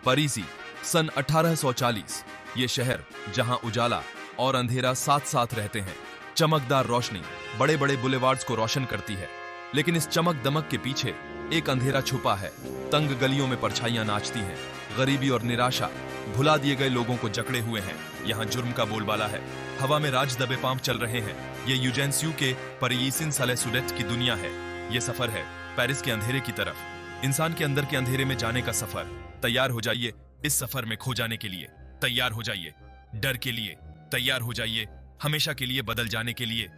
परीसी, सन 1840। ये शहर जहां उजाला और अंधेरा साथ साथ रहते हैं। चमकदार रोशनी बड़े बड़े बुलेवार्ड्स को रोशन करती है, लेकिन इस चमक दमक के पीछे एक अंधेरा छुपा है। तंग गलियों में परछाइयां नाचती हैं, गरीबी और निराशा भुला दिए गए लोगों को जकड़े हुए हैं। यहाँ जुर्म का बोलबाला है, हवा में राज दबे पांव चल रहे हैं। ये यूजेंस्यू के परियीसिन सले सुडेट की दुनिया है। ये सफर है पेरिस के अंधेरे की तरफ, इंसान के अंदर के अंधेरे में जाने का सफर। तैयार हो जाइए इस सफर में खो जाने के लिए। तैयार हो जाइए डर के लिए। तैयार हो जाइए हमेशा के लिए बदल जाने के लिए।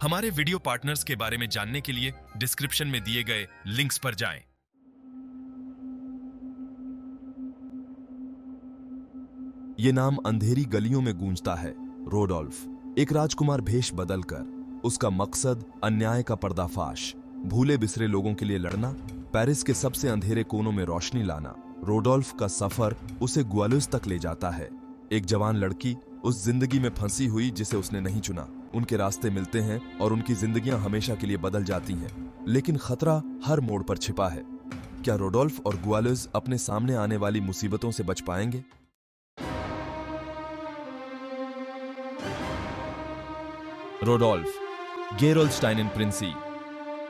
हमारे वीडियो पार्टनर्स के बारे में जानने के लिए डिस्क्रिप्शन में दिए गए लिंक्स पर जाएं। ये नाम अंधेरी गलियों में गूंजता है। रोडोल्फ, एक राजकुमार भेष बदलकर। उसका मकसद अन्याय का पर्दाफाश, भूले बिसरे लोगों के लिए लड़ना, पेरिस के सबसे अंधेरे कोनों में रोशनी लाना। रोडोल्फ का सफर उसे ग्वालियस तक ले जाता है। एक जवान लड़की उस जिंदगी में फंसी हुई जिसे उसने नहीं चुना। उनके रास्ते मिलते हैं और उनकी जिंदगियां हमेशा के लिए बदल जाती हैं। लेकिन खतरा हर मोड़ पर छिपा है। क्या रोडोल्फ और ग्वालियस अपने सामने आने वाली मुसीबतों से बच पाएंगे? रोडोल्फ, गेरोल्डस्टाइन प्रिंसी,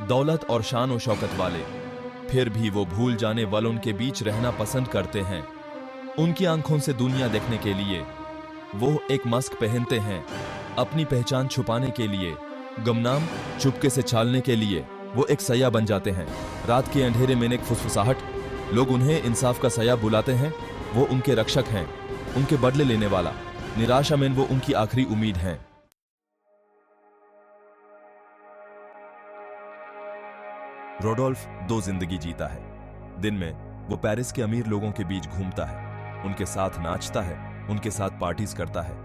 दौलत और शान और शौकत वाले, फिर भी वो भूल जाने वालों के बीच रहना पसंद करते हैं। उनकी आंखों से दुनिया देखने के लिए वो एक मास्क पहनते हैं, अपनी पहचान छुपाने के लिए, गुमनाम चुपके से छालने के लिए वो एक सया बन जाते हैं। रात के अंधेरे में एक फुसफुसाहट, लोग उन्हें इंसाफ का सया बुलाते हैं। वो उनके रक्षक हैं, उनके बदले लेने वाला। निराशा में वो उनकी आखिरी उम्मीद हैं। रोडोल्फ दो जिंदगी जीता है। दिन में वो पेरिस के अमीर लोगों के बीच घूमता है, उनके साथ नाचता है, उनके साथ पार्टीज करता है,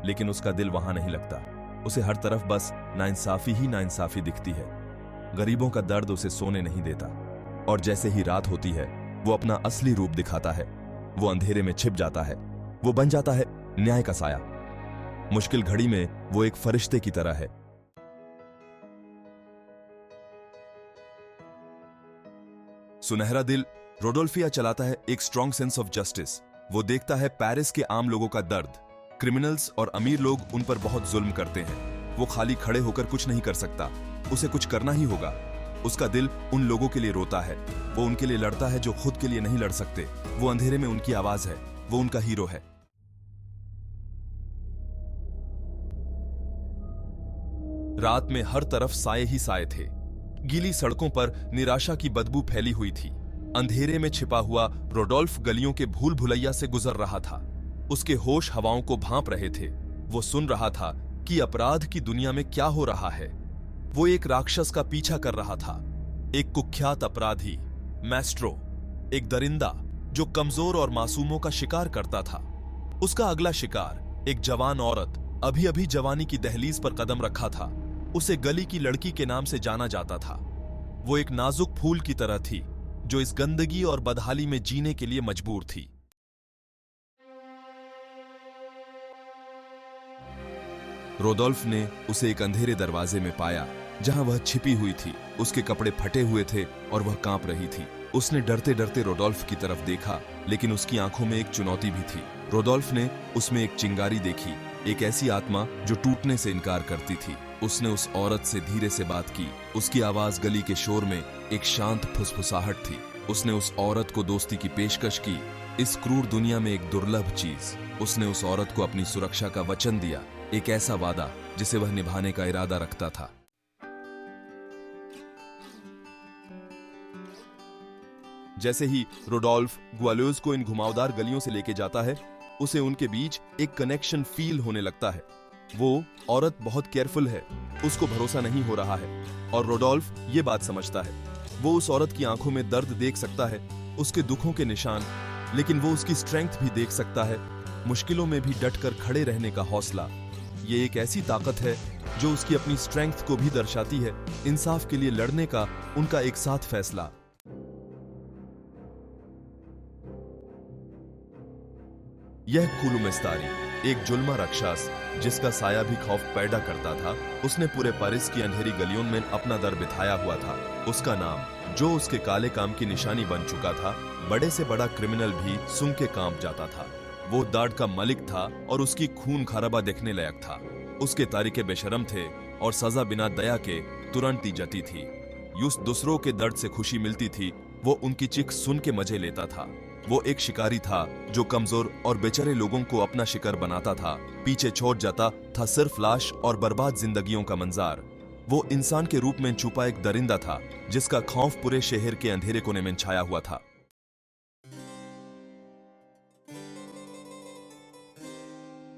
लेकिन उसका दिल वहां नहीं लगता। उसे हर तरफ बस नाइंसाफी ही नाइंसाफी दिखती है। गरीबों का दर्द उसे सोने नहीं देता। और जैसे ही रात होती है वो अपना असली रूप दिखाता है। वो अंधेरे में छिप जाता है। वो बन जाता है न्याय का साया। मुश्किल घड़ी में वो एक फरिश्ते की तरह है। सुनहरा दिल रोडोल्फिया चलाता है एक स्ट्रॉन्ग सेंस ऑफ जस्टिस। वो देखता है पेरिस के आम लोगों का दर्द। क्रिमिनल्स और अमीर लोग उन पर बहुत जुल्म करते हैं। वो खाली खड़े होकर कुछ नहीं कर सकता, उसे कुछ करना ही होगा। उसका दिल उन लोगों के लिए रोता है। वो उनके लिए लड़ता है जो खुद के लिए नहीं लड़ सकते। वो अंधेरे में उनकी आवाज है। वो उनका हीरो है। रात में हर तरफ साए ही साए थे। गीली सड़कों पर निराशा की बदबू फैली हुई थी। अंधेरे में छिपा हुआ रोडोल्फ गलियों के भूल भुलैया से गुजर रहा था। उसके होश हवाओं को भांप रहे थे। वो सुन रहा था कि अपराध की दुनिया में क्या हो रहा है। वो एक राक्षस का पीछा कर रहा था, एक कुख्यात अपराधी, मैस्ट्रो, एक दरिंदा जो कमजोर और मासूमों का शिकार करता था। उसका अगला शिकार एक जवान औरत, अभी अभी जवानी की दहलीज पर कदम रखा था। उसे गली की लड़की के नाम से जाना जाता था। वो एक नाजुक फूल की तरह थी जो इस गंदगी और बदहाली में जीने के लिए मजबूर थी। रोडोल्फ ने उसे एक अंधेरे दरवाजे में पाया जहां वह छिपी हुई थी। उसके कपड़े फटे हुए थे और वह कांप रही थी। उसने डरते डरते रोडोल्फ की तरफ देखा, लेकिन उसकी आंखों में एक चुनौती भी थी। रोडोल्फ ने उसमें एक चिंगारी देखी, एक ऐसी आत्मा जो टूटने से इनकार करती थी। उसने उस औरत से धीरे से बात की। उसकी आवाज गली के शोर में एक शांत फुसफुसाहट थी। उसने उस औरत को दोस्ती की पेशकश की, इस क्रूर दुनिया में एक दुर्लभ चीज। उसने उस औरत को अपनी सुरक्षा का वचन दिया, एक ऐसा वादा जिसे वह निभाने का इरादा रखता था। जैसे ही रोडोल्फ ग्वालियस को इन घुमावदार गलियों से लेके जाता है, उसे उनके बीच एक कनेक्शन फील होने लगता है। वो औरत बहुत केयरफुल है, उसको भरोसा नहीं हो रहा है और रोडोल्फ ये बात समझता है। वो उस औरत की आंखों में दर्द देख सकता है, उसके दुखों के निशान, लेकिन वो उसकी स्ट्रेंथ भी देख सकता है, मुश्किलों में भी डटकर खड़े रहने का हौसला। ये एक ऐसी ताकत है जो उसकी अपनी स्ट्रेंथ को भी दर्शाती है, इंसाफ के लिए लड़ने का उनका एक साथ फैसला। यह कुलुमेस्तारी, एक जुल्मा राक्षस जिसका साया भी खौफ पैदा करता था, उसने पूरे पेरिस की अंधेरी गलियों में अपना दर बिठाया हुआ था। उसका नाम जो उसके काले काम की निशानी बन चुका था। बड़े से बड़ा क्रिमिनल भी सूंघ के कांप जाता था। वो दाड़ का मलिक था और उसकी खून खराबा देखने लायक था। उसके तारीके बेशरम थे और सजा बिना दया के तुरंत दी जाती थी। यूं दूसरों के दर्द से खुशी मिलती थी, वो उनकी चीख सुन के मजे लेता था। वो एक शिकारी था जो कमजोर और बेचारे लोगों को अपना शिकार बनाता था। पीछे छोड़ जाता था सिर्फ लाश और बर्बाद जिंदगियों का मंजार। वो इंसान के रूप में छुपा एक दरिंदा था जिसका खौफ पूरे शहर के अंधेरे कोने में छाया हुआ था।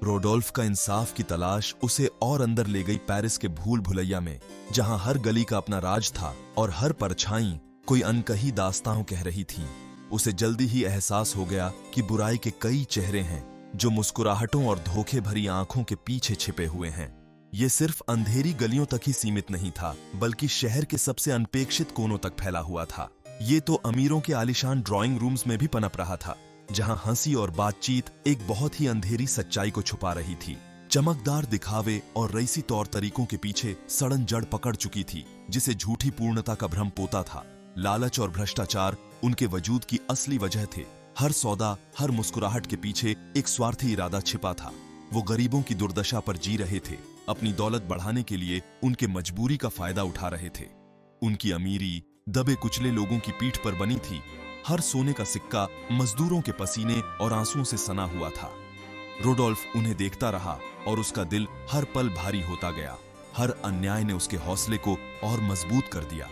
रोडोल्फ का इंसाफ की तलाश उसे और अंदर ले गई पेरिस के भूल भुलैया में, जहां हर गली का अपना राज था और हर परछाई कोई अनकही दास्तां कह रही थी। उसे जल्दी ही एहसास हो गया कि बुराई के कई चेहरे हैं जो मुस्कुराहटों और धोखे भरी आंखों के पीछे छिपे हुए हैं। ये सिर्फ अंधेरी गलियों तक ही सीमित नहीं था, बल्कि शहर के सबसे अनपेक्षित कोनों तक फैला हुआ था। ये तो अमीरों के आलीशान ड्राइंग रूम्स में भी पनप रहा था, जहां हंसी और बातचीत एक बहुत ही अंधेरी सच्चाई को छुपा रही थी। चमकदार दिखावे और रईसी तौर तरीकों के पीछे सड़न जड़ पकड़ चुकी थी, जिसे झूठी पूर्णता का भ्रम पोता था। लालच और भ्रष्टाचार उनके वजूद की असली वजह थे। हर सौदा, हर मुस्कुराहट के पीछे एक स्वार्थी इरादा छिपा था। वो गरीबों की दुर्दशा पर जी रहे थे, अपनी दौलत बढ़ाने के लिए उनके मजबूरी का फायदा उठा रहे थे। उनकी अमीरी दबे कुचले लोगों की पीठ पर बनी थी। हर सोने का सिक्का मजदूरों के पसीने और आंसुओं से सना हुआ था। रोडोल्फ उन्हें देखता रहा और उसका दिल हर पल भारी होता गया। हर अन्याय ने उसके हौसले को और मजबूत कर दिया।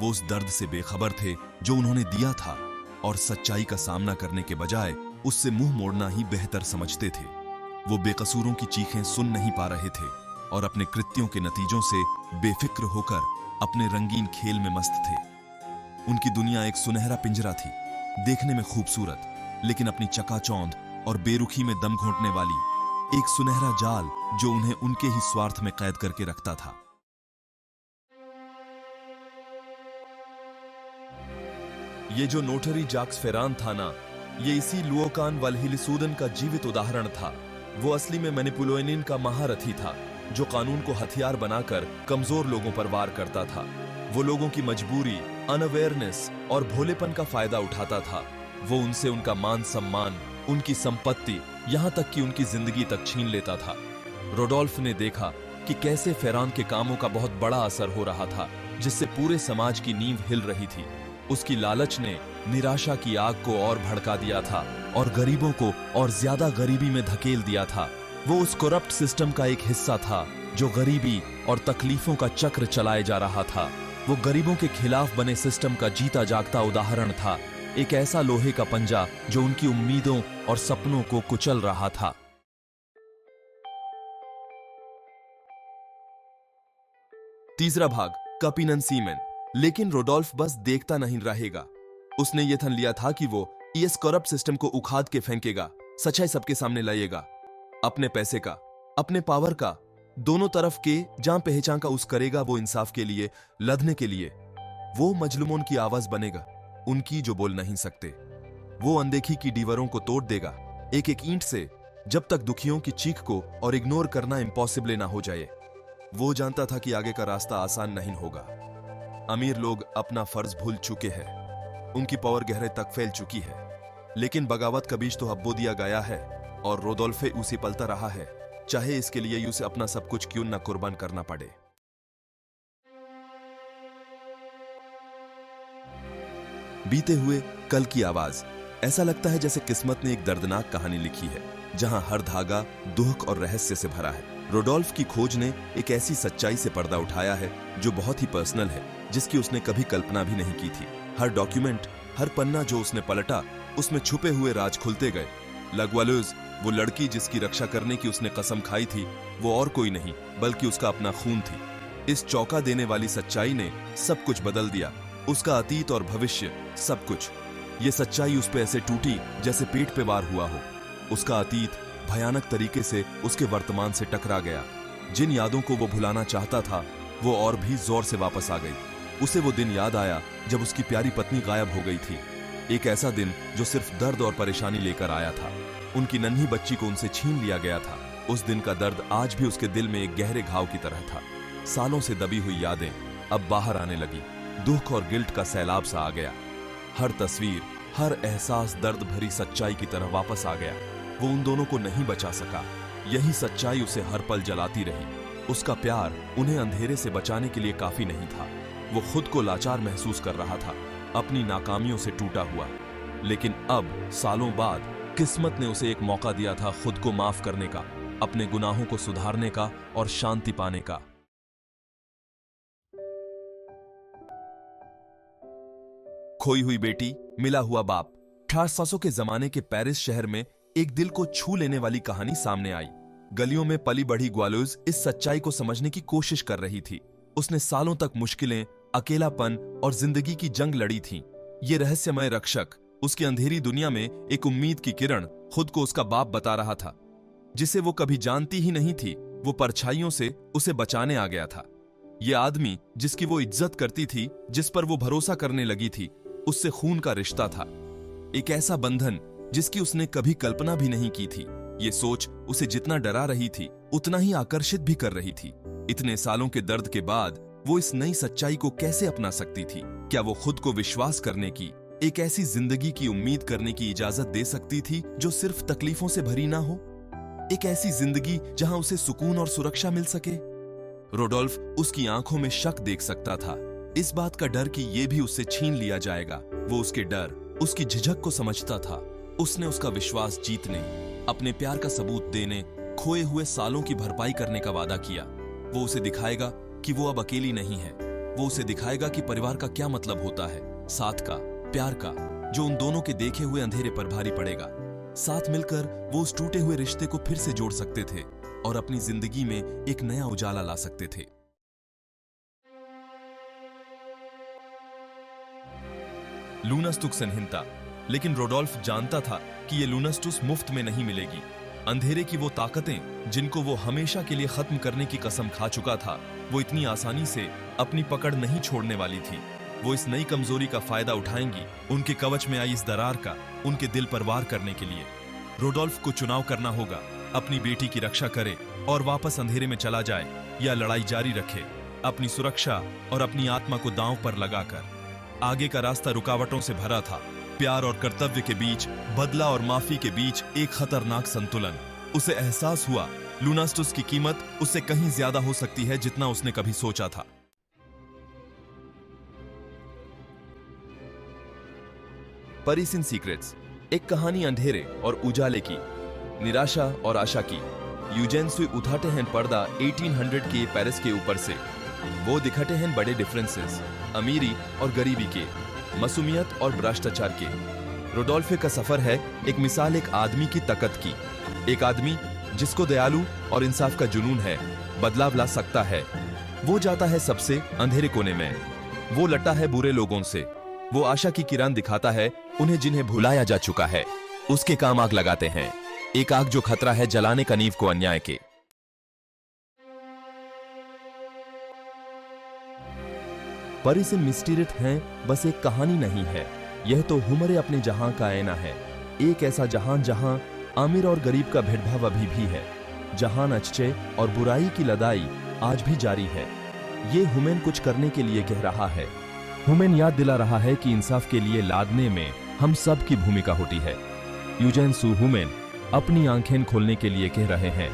वो उस दर्द से बेखबर थे जो उन्होंने दिया था, और सच्चाई का सामना करने के बजाय उससे मुंह मोड़ना ही बेहतर समझते थे। वो बेकसूरों की चीखें सुन नहीं पा रहे थे और अपने कृत्यों के नतीजों से बेफिक्र होकर अपने रंगीन खेल में मस्त थे। उनकी दुनिया एक सुनहरा पिंजरा थी, देखने में खूबसूरत, लेकिन अपनी चकाचौंध और बेरुखी में दम घोंटने वाली एक सुनहरा जाल जो उन्हें उनके ही स्वार्थ में कैद करके रखता था। ये जो नोटरी जाक्स फेरान था ना, ये इसी लुओकान वल्हिलिसूदन का जीवित उदाहरण था। वो असली में मैनिपुलोनिन का महारथी था, जो कानून को हथियार बनाकर कमजोर लोगों पर वार करता था। वो लोगों की मजबूरी, अनअवेयरनेस और भोलेपन का फायदा उठाता था। वो उनसे उनका मान सम्मान, उनकी संपत्ति, यहां तक कि उनकी जिंदगी तक छीन लेता था। रोडोल्फ ने देखा कि कैसे फेरान के कामों का बहुत बड़ा असर हो रहा था, जिससे पूरे समाज की नींव हिल रही थी। उसकी लालच ने निराशा की आग को और भड़का दिया था और गरीबों को और ज्यादा गरीबी में धकेल दिया था। वो उस करप्ट सिस्टम का एक हिस्सा था जो गरीबी और तकलीफों का चक्र चलाए जा रहा था। वो गरीबों के खिलाफ बने सिस्टम का जीता जागता उदाहरण था, एक ऐसा लोहे का पंजा जो उनकी उम्मीदों और सपनों को कुचल रहा था। तीसरा भाग, कपिनन सीमेन। लेकिन रोडोल्फ बस देखता नहीं रहेगा। उसने यह ठान लिया था कि वो इस करप्ट सिस्टम को उखाड़ के फेंकेगा, सच्चाई सबके सामने लाएगा। अपने पैसे का, अपने पावर का, दोनों तरफ के जहां पहचान का उस करेगा वो इंसाफ के लिए, लड़ने के लिए। वो मजलूमों की आवाज बनेगा, उनकी जो बोल नहीं सकते। वो अनदेखी की दीवारों को तोड़ देगा, एक एक ईंट से, जब तक दुखियों की चीख को और इग्नोर करना इम्पॉसिबल ना हो जाए। वो जानता था कि आगे का रास्ता आसान नहीं होगा। अमीर लोग अपना फर्ज भूल चुके हैं, उनकी पावर गहरे तक फैल चुकी है। लेकिन बगावत का बीज तो अब बो दिया गया है और रोडोल्फे उसे पलता रहा है, चाहे इसके लिए उसे अपना सब कुछ क्यों न कुर्बान करना पड़े। बीते हुए कल की आवाज। ऐसा लगता है जैसे किस्मत ने एक दर्दनाक कहानी लिखी है, जहां हर धागा दुख और रहस्य से भरा है। रोडोल्फ की खोज ने एक ऐसी सच्चाई से पर्दा उठाया है जो बहुत ही पर्सनल है, जिसकी उसने कभी कल्पना भी नहीं की थी। हर डॉक्यूमेंट, हर पन्ना जो उसने पलटा, उसमें छुपे हुए राज खुलते गए। लगवालूज, वो लड़की जिसकी रक्षा करने की उसने कसम खाई थी, वो और कोई नहीं बल्कि उसका अपना खून थी। इस चौंका देने वाली सच्चाई ने सब कुछ बदल दिया, उसका अतीत और भविष्य, सब कुछ। ये सच्चाई उस पे ऐसे टूटी जैसे पेट पे वार हुआ हो। उसका अतीत भयानक तरीके से उसके वर्तमान से टकरा गया। जिन यादों को वो भुलाना चाहता था, वो और भी जोर से वापस आ गई। उसे वो दिन याद आया जब उसकी प्यारी पत्नी गायब हो गई थी। एक ऐसा दिन जो सिर्फ दर्द और परेशानी लेकर आया था। उनकी नन्ही बच्ची को उनसे छीन लिया गया था। उस दिन का दर्द आज भी उसके दिल में एक गहरे घाव की तरह था। सालों से दबी हुई यादें अब बाहर आने लगी। दुख और गिल्ट का सैलाब सा आ गया। हर तस्वीर, हर एहसास दर्द भरी सच्चाई की तरह वापस आ गया। वो उन दोनों को नहीं बचा सका। यही सच्चाई उसे हर पल जलाती रही। उसका प्यार उन्हें अंधेरे से बचाने के लिए काफी नहीं था। वो खुद को लाचार महसूस कर रहा था, अपनी नाकामियों से टूटा हुआ। लेकिन अब सालों बाद किस्मत ने उसे एक मौका दिया था खुद को माफ करने का, अपने गुनाहों को सुधारने का और शांति पाने का। खोई हुई बेटी, मिला हुआ बाप। 1800 के जमाने के पेरिस शहर में एक दिल को छू लेने वाली कहानी सामने आई। गलियों में पली बढ़ी ग्वालूज इस सच्चाई को समझने की कोशिश कर रही थी। उसने सालों तक मुश्किलें, अकेलापन और जिंदगी की जंग लड़ी थी। ये रहस्यमय रक्षक उसकी अंधेरी दुनिया में एक उम्मीद की किरण खुद को उसका बाप बता रहा था, जिसे वो कभी जानती ही नहीं थी। वो परछाइयों से उसे बचाने आ गया था। ये आदमी जिसकी वो इज्जत करती थी, जिस पर वो भरोसा करने लगी थी, उससे खून का रिश्ता था। एक ऐसा बंधन जिसकी उसने कभी कल्पना भी नहीं की थी। ये सोच उसे जितना डरा रही थी, उतना ही आकर्षित भी कर रही थी। इतने सालों के दर्द के बाद वो इस नई सच्चाई को कैसे अपना सकती थी? क्या वो खुद को विश्वास करने की, एक ऐसी जिंदगी की उम्मीद करने की इजाजत दे सकती थी जो सिर्फ तकलीफों से भरी ना हो? एक ऐसी जिंदगी जहां उसे सुकून और सुरक्षा मिल सके? रोडोल्फ उसकी आंखों में शक देख सकता था, इस बात का डर कि ये भी उससे छीन लिया जाएगा। वो उसके डर, उसकी झिझक को समझता था। उसने उसका विश्वास जीतने, अपने प्यार का सबूत देने, खोए हुए सालों की भरपाई करने का वादा किया। वो उसे दिखाएगा कि वो अब अकेली नहीं है। वो उसे दिखाएगा कि परिवार का क्या मतलब होता है, साथ का, प्यार का, जो उन दोनों के देखे हुए अंधेरे पर भारी पड़ेगा। साथ मिलकर वो उस टूटे हुए रिश्ते को फिर से जोड़ सकते थे और अपनी जिंदगी में एक नया उजाला ला सकते थे। लूनास्तुक संहिता। लेकिन रोडोल्फ जानता था कि ये लूनास्तुस मुफ्त में नहीं मिलेगी। अंधेरे की वो ताकतें जिनको वो हमेशा के लिए खत्म करने की कसम खा चुका था, वो इतनी आसानी से अपनी पकड़ नहीं छोड़ने वाली थी। वो इस नई कमजोरी का फायदा उठाएंगी, उनके कवच में आई इस दरार का उनके दिल पर वार करने के लिए। रोडोल्फ को चुनाव करना होगा, अपनी बेटी की रक्षा करे और वापस अंधेरे में चला जाए, या लड़ाई जारी रखे, अपनी सुरक्षा और अपनी आत्मा को दांव पर लगाकर। आगे का रास्ता रुकावटों से भरा था। प्यार और कर्तव्य के बीच, बदला और माफी के बीच एक खतरनाक संतुलन। उसे एहसास हुआ लूनास्तुस की कीमत उससे कहीं ज्यादा हो सकती है जितना उसने कभी सोचा था। परिसिन सीक्रेट्स, एक कहानी अंधेरे और उजाले की, निराशा और आशा की। यूजेन सुई उठाते हैं पर्दा 1800 के पेरिस के ऊपर से। वो दिखाते हैं बड़े डिफरेंसेस, अमीरी और गरीबी के, मासूमियत और भ्रष्टाचार के। रोडोल्फे का सफर है एक मिसाल एक आदमी की ताकत की। एक आदमी जिसको दयालु और इंसाफ का जुनून है, बदलाव ला सकता है। वो जाता है सबसे अंधेरे कोने में, वो लड़ता है बुरे लोगों से, वो आशा की किरण दिखाता है उन्हें जिन्हें भुलाया जा चुका है। उसके काम आग लगाते हैं, एक आग जो खतरा है जलाने का नींव को अन्याय के। परिसिन मिस्टीरियस हैं बस एक कहानी नहीं है, यह तो हुमरे अपने जहां का आईना है। एक ऐसा जहां जहां अमीर और गरीब का भेदभाव अभी भी है, जहां अच्छे और बुराई की लड़ाई आज भी जारी है। ये हुमेन कुछ करने के लिए कह रहा है। हुमेन याद दिला रहा है कि इंसाफ के लिए लादने में हम सब की भूमिका होती है। यूजेन सू हुमेन अपनी आंखें खोलने के लिए कह रहे हैं,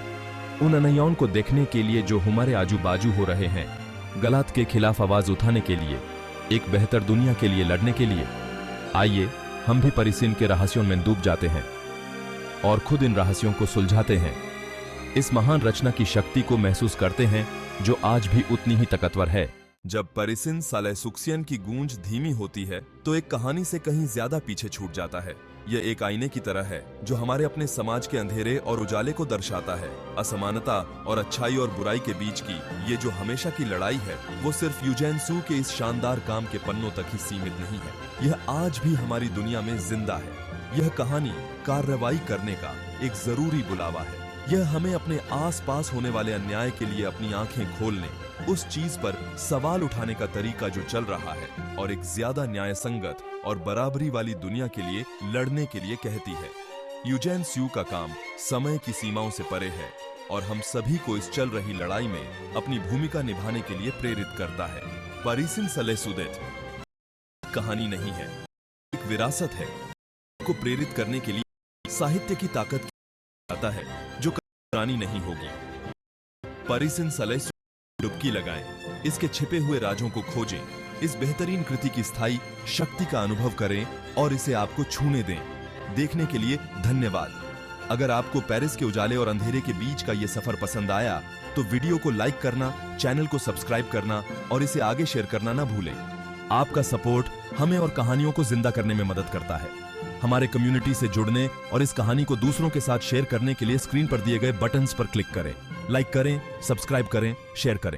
उन अन्यायों को देखने के लिए जो हमारे आजू बाजू हो रहे हैं, गलत के खिलाफ आवाज उठाने के लिए, एक बेहतर दुनिया के लिए लड़ने के लिए। आइए हम भी परिसिन के रहस्यों में डूब जाते हैं और खुद इन रहस्यों को सुलझाते हैं। इस महान रचना की शक्ति को महसूस करते हैं जो आज भी उतनी ही ताकतवर है। जब परिसिन सालेसुक्सियन की गूंज धीमी होती है तो एक कहानी से कहीं ज्यादा पीछे छूट जाता है। यह एक आईने की तरह है जो हमारे अपने समाज के अंधेरे और उजाले को दर्शाता है। असमानता और अच्छाई और बुराई के बीच की ये जो हमेशा की लड़ाई है, वो सिर्फ यूजेन सू के इस शानदार काम के पन्नों तक ही सीमित नहीं है। यह आज भी हमारी दुनिया में जिंदा है। यह कहानी कार्रवाई करने का एक जरूरी बुलावा है। यह हमें अपने आसपास होने वाले अन्याय के लिए अपनी आंखें खोलने, उस चीज पर सवाल उठाने का तरीका जो चल रहा है और एक ज्यादा न्याय संगत और बराबरी वाली दुनिया के लिए लड़ने के लिए कहती है। यूजेन सू का काम समय की सीमाओं से परे है और हम सभी को इस चल रही लड़ाई में अपनी भूमिका निभाने के लिए प्रेरित करता है। परिसिन सलेसुदेत कहानी नहीं है, एक विरासत है को प्रेरित करने के लिए साहित्य की ताकत आता है जो पुरानी नहीं होगी। परिसिन सलेसुदेत डुबकी लगाएं, इसके छिपे हुए राजों को खोजें, इस बेहतरीन कृति की स्थायी शक्ति का अनुभव करें और इसे आपको छूने दें। देखने के लिए धन्यवाद। अगर आपको पेरिस के उजाले और अंधेरे के बीच का यह सफर पसंद आया तो वीडियो को लाइक करना, चैनल को सब्सक्राइब करना और इसे आगे शेयर करना ना भूलें। आपका सपोर्ट हमें और कहानियों को जिंदा करने में मदद करता है। हमारे कम्युनिटी से जुड़ने और इस कहानी को दूसरों के साथ शेयर करने के लिए स्क्रीन पर दिए गए बटन्स पर क्लिक करें। लाइक करें, सब्सक्राइब करें, शेयर करें।